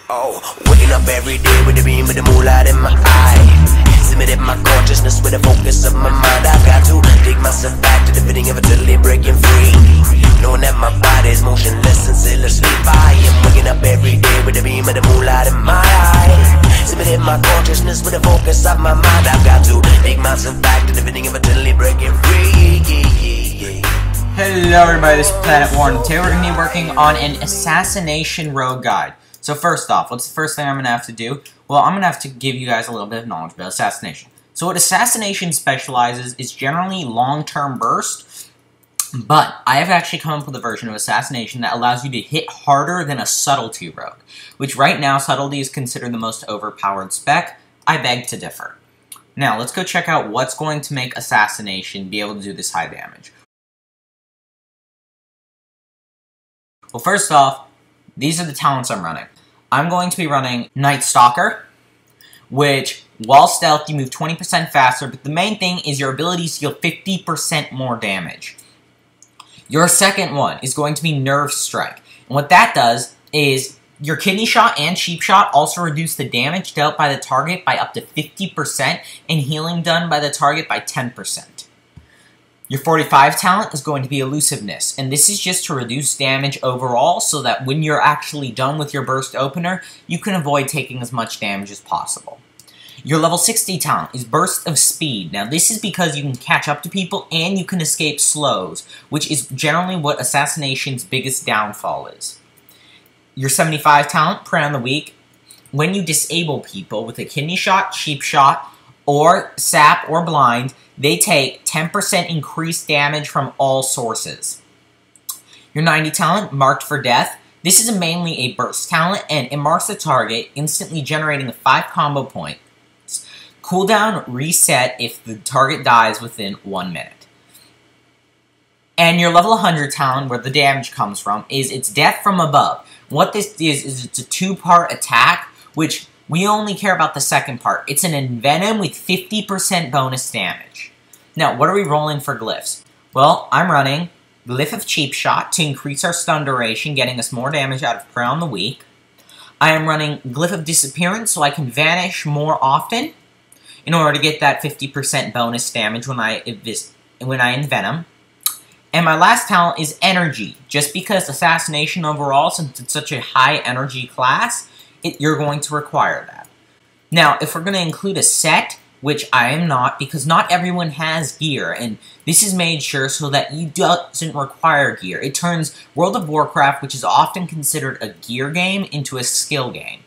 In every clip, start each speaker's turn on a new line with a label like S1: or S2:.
S1: Oh, waking up every day with the beam of the moonlight in my eye. Submitted my consciousness with the focus of my mind. I've got to dig myself back to the beginning of a totally breaking free. Knowing that my body is motionless and still asleep. I am waking up every day with the beam of the moonlight in my eye. Submitted my consciousness with the focus of my mind. I've got to dig myself back to the beginning of a totally breaking free.
S2: Hello everybody, this is Planet Warren, and today we're going to be working on an Assassination Rogue guide. So first off, what's the first thing I'm going to have to do? Well, I'm going to have to give you guys a little bit of knowledge about Assassination. So what Assassination specializes is generally long-term burst, but I have actually come up with a version of Assassination that allows you to hit harder than a Subtlety Rogue, which right now Subtlety is considered the most overpowered spec. I beg to differ. Now, let's go check out what's going to make Assassination be able to do this high damage. Well, first off, these are the talents I'm running. I'm going to be running Night Stalker, which, while stealth, you move 20% faster, but the main thing is your abilities deal 50% more damage. Your second one is going to be Nerve Strike, and what that does is your Kidney Shot and Cheap Shot also reduce the damage dealt by the target by up to 50% and healing done by the target by 10%. Your 45 talent is going to be Elusiveness, and this is just to reduce damage overall so that when you're actually done with your burst opener, you can avoid taking as much damage as possible. Your level 60 talent is Burst of Speed. Now this is because you can catch up to people and you can escape slows, which is generally what Assassination's biggest downfall is. Your 75 talent, Prey on the Weak, when you disable people with a Kidney Shot, Cheap Shot, or Sap or Blind, they take 10% increased damage from all sources. Your 90 talent, Marked for Death. This is mainly a burst talent, and it marks the target, instantly generating 5 combo points. Cooldown reset if the target dies within 1 minute. And your level 100 talent, where the damage comes from, is its Death from Above. What this is it's a 2-part attack, which we only care about the second part. It's an Envenom with 50% bonus damage. Now, what are we rolling for glyphs? Well, I'm running Glyph of Cheap Shot to increase our stun duration, getting us more damage out of Prey on the Weak. I am running Glyph of Disappearance so I can vanish more often in order to get that 50% bonus damage when I envenom. And my last talent is Energy, just because Assassination overall, since it's such a high energy class, you're going to require that. Now, if we're going to include a set, which I am not, because not everyone has gear, and this is made sure so that you doesn't require gear. It turns World of Warcraft, which is often considered a gear game, into a skill game.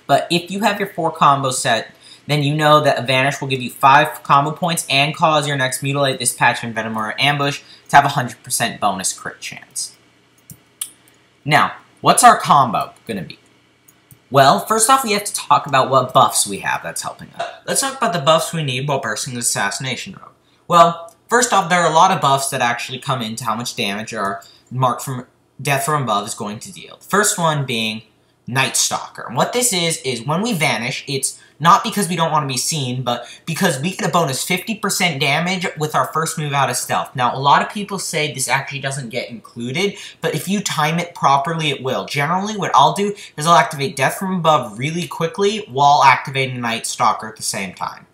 S2: But if you have your 4 combo set, then you know that a Vanish will give you 5 combo points and cause your next Mutilate, Dispatch, Envenom, or Ambush to have a 100% bonus crit chance. Now, what's our combo going to be? Well, first off, we have to talk about what buffs we have that's helping us. Let's talk about the buffs we need while bursting the Assassination Rogue. Well, first off, there are a lot of buffs that actually come into how much damage our Marked from Death from Above is going to deal. The first one being Night Stalker. And what this is when we vanish, it's not because we don't want to be seen, but because we get a bonus 50% damage with our first move out of stealth. Now, a lot of people say this actually doesn't get included, but if you time it properly, it will. Generally, what I'll do is I'll activate Death from Above really quickly while activating Night Stalker at the same time.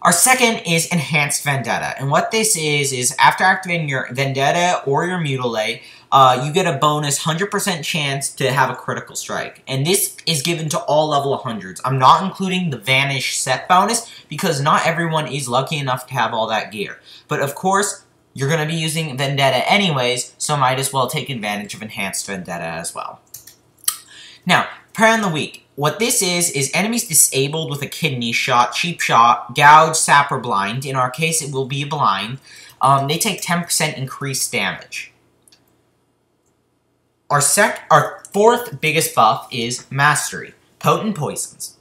S2: Our second is Enhanced Vendetta, and what this is after activating your Vendetta or your Mutilate, you get a bonus 100% chance to have a critical strike. And this is given to all level 100s. I'm not including the Vanish set bonus, because not everyone is lucky enough to have all that gear. But of course, you're going to be using Vendetta anyways, so might as well take advantage of Enhanced Vendetta as well. Now, Prey on the Weak. What this is enemies disabled with a Kidney Shot, Cheap Shot, Gouge, Sap, or Blind. In our case, it will be a Blind. They take 10% increased damage. Our fourth biggest buff is Mastery, Potent Poisons.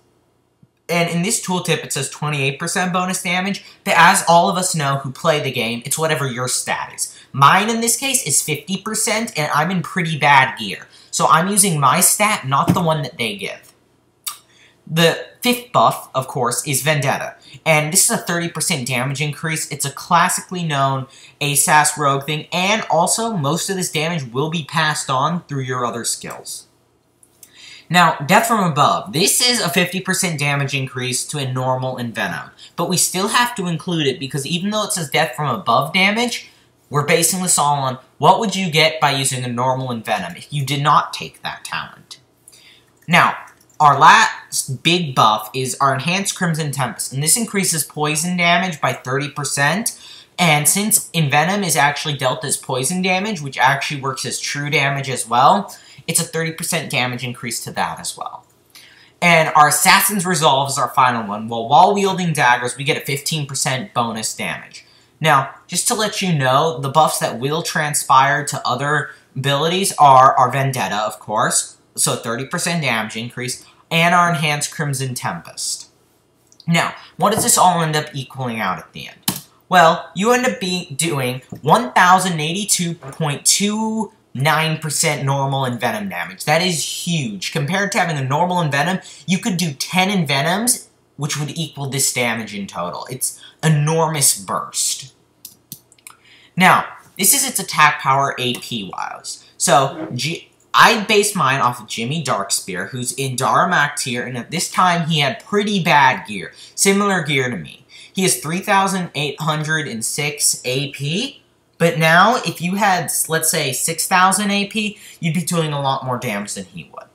S2: And in this tooltip, it says 28% bonus damage, but as all of us know who play the game, it's whatever your stat is. Mine, in this case, is 50%, and I'm in pretty bad gear. So I'm using my stat, not the one that they give. The fifth buff, of course, is Vendetta, and this is a 30% damage increase. It's a classically known ASAS rogue thing, and also most of this damage will be passed on through your other skills. Now, Death from Above. This is a 50% damage increase to a normal Envenom, but we still have to include it because even though it says Death from Above damage, we're basing this all on what would you get by using a normal Envenom if you did not take that talent. Now, our last big buff is our Enhanced Crimson Tempest, and this increases poison damage by 30%, and since Envenom is actually dealt as poison damage, which actually works as true damage as well, it's a 30% damage increase to that as well. And our Assassin's Resolve is our final one. Well, while wielding daggers, we get a 15% bonus damage. Now, just to let you know, the buffs that will transpire to other abilities are our Vendetta, of course, so 30% damage increase, and our Enhanced Crimson Tempest. Now, what does this all end up equaling out at the end? Well, you end up doing 1,082.29% normal Envenom damage. That is huge. Compared to having a normal Envenom, you could do 10 Envenoms, which would equal this damage in total. It's enormous burst. Now, this is its attack power AP-wise. So, I based mine off of Jimmy Darkspear, who's in Daramac tier, and at this time he had pretty bad gear. Similar gear to me. He has 3,806 AP, but now if you had, let's say, 6,000 AP, you'd be doing a lot more damage than he would.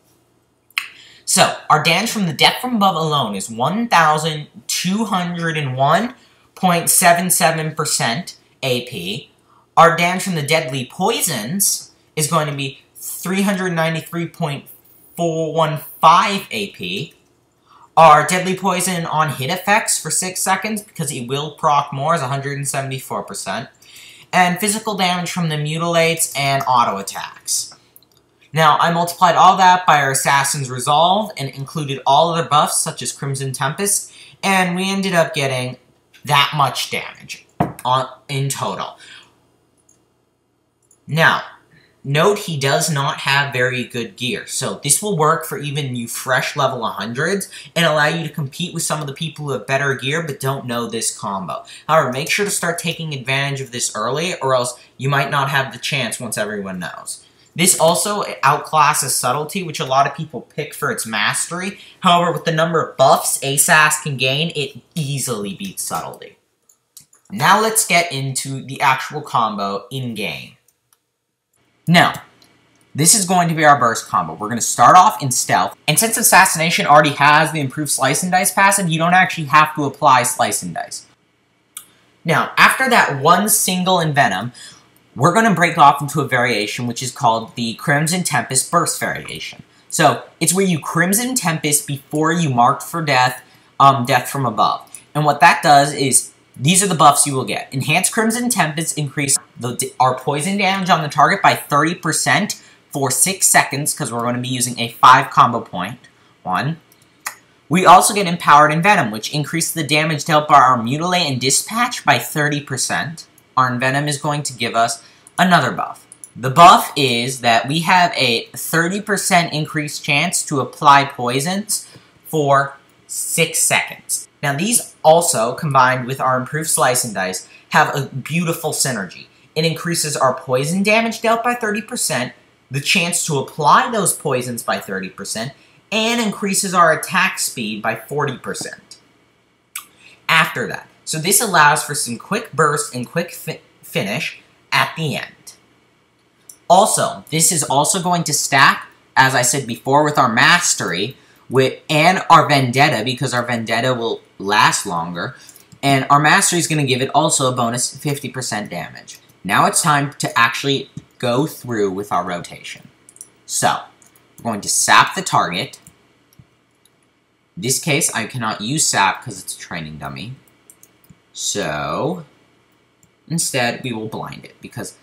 S2: So, our damage from the Death from Above alone is 1,201.77% AP. Our damage from the Deadly Poisons is going to be 393.415 AP. Our Deadly Poison on hit effects for 6 seconds, because it will proc more, is 174%. And physical damage from the Mutilates and auto attacks. Now, I multiplied all that by our Assassin's Resolve, and included all other buffs, such as Crimson Tempest, and we ended up getting that much damage in total. Now, note he does not have very good gear, so this will work for even you fresh level 100s and allow you to compete with some of the people who have better gear but don't know this combo. However, make sure to start taking advantage of this early or else you might not have the chance once everyone knows. This also outclasses Subtlety, which a lot of people pick for its mastery. However, with the number of buffs ASAS can gain, it easily beats Subtlety. Now let's get into the actual combo in-game. Now, this is going to be our burst combo. We're going to start off in Stealth, and since Assassination already has the improved Slice and Dice passive, you don't actually have to apply Slice and Dice. Now, after that one single Envenom, we're going to break off into a variation which is called the Crimson Tempest Burst variation. So, it's where you Crimson Tempest before you mark for death, Death from Above. And what that does is, these are the buffs you will get. Enhanced Crimson Tempest increase our poison damage on the target by 30% for 6 seconds, because we're going to be using a 5 combo point. 1. We also get Empowered Envenom, which increases the damage dealt by our Mutilate and Dispatch by 30%. Our Envenom is going to give us another buff. The buff is that we have a 30% increased chance to apply poisons for 6 seconds. Now, these also, combined with our improved Slice and Dice, have a beautiful synergy. It increases our poison damage dealt by 30%, the chance to apply those poisons by 30%, and increases our attack speed by 40%. After that, so this allows for some quick burst and quick finish at the end. Also, this is also going to stack, as I said before, with our Mastery, and our Vendetta, because our Vendetta will last longer, and our Mastery is going to give it also a bonus 50% damage. Now it's time to actually go through with our rotation. So, we're going to sap the target. In this case, I cannot use sap because it's a training dummy. So, instead, we will blind it, because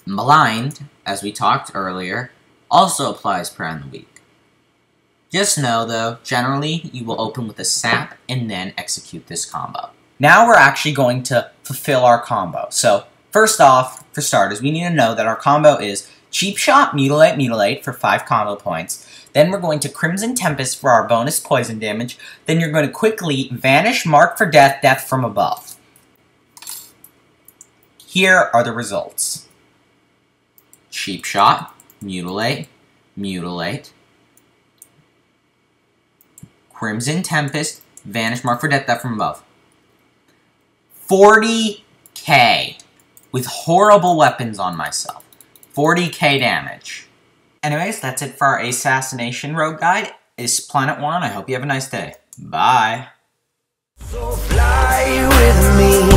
S2: blind, as we talked earlier, also applies Prayer on the Weak. Just know, though, generally, you will open with a sap and then execute this combo. Now we're actually going to fulfill our combo. So, first off, for starters, we need to know that our combo is Cheap Shot, Mutilate, Mutilate for 5 combo points. Then we're going to Crimson Tempest for our bonus poison damage. Then you're going to quickly Vanish, Mark for Death, Death from Above. Here are the results. Cheap Shot, Mutilate, Mutilate, Crimson Tempest, Vanish Mark for Death from above. 40k with horrible weapons on myself. 40k damage. Anyways, that's it for our Assassination Rogue guide. It's Planet War, and I hope you have a nice day. Bye.
S1: So fly with me.